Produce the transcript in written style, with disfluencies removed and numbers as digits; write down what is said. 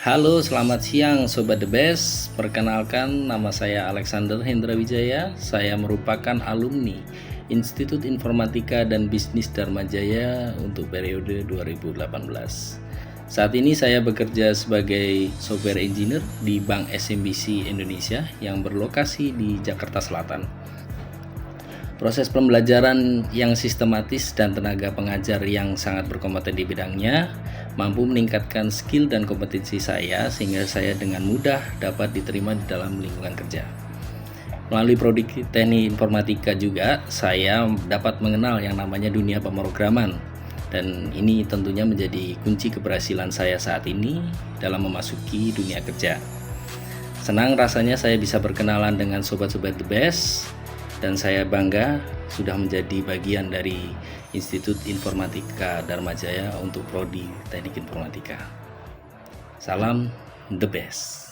Halo, selamat siang Sobat The Best. Perkenalkan, nama saya Alexander Hendra Wijaya. Saya merupakan alumni Institut Informatika dan Bisnis Dharma Jaya untuk periode 2018. Saat ini saya bekerja sebagai software engineer di Bank SMBC Indonesia yang berlokasi di Jakarta Selatan. Proses pembelajaran yang sistematis dan tenaga pengajar yang sangat berkompeten di bidangnya mampu meningkatkan skill dan kompetensi saya sehingga saya dengan mudah dapat diterima di dalam lingkungan kerja. Melalui prodi teknik informatika juga saya dapat mengenal yang namanya dunia pemrograman, dan ini tentunya menjadi kunci keberhasilan saya saat ini dalam memasuki dunia kerja. Senang rasanya saya bisa berkenalan dengan sobat-sobat The Best, dan saya bangga sudah menjadi bagian dari Institut Informatika Dharma Jaya untuk prodi Teknik Informatika. Salam The Best.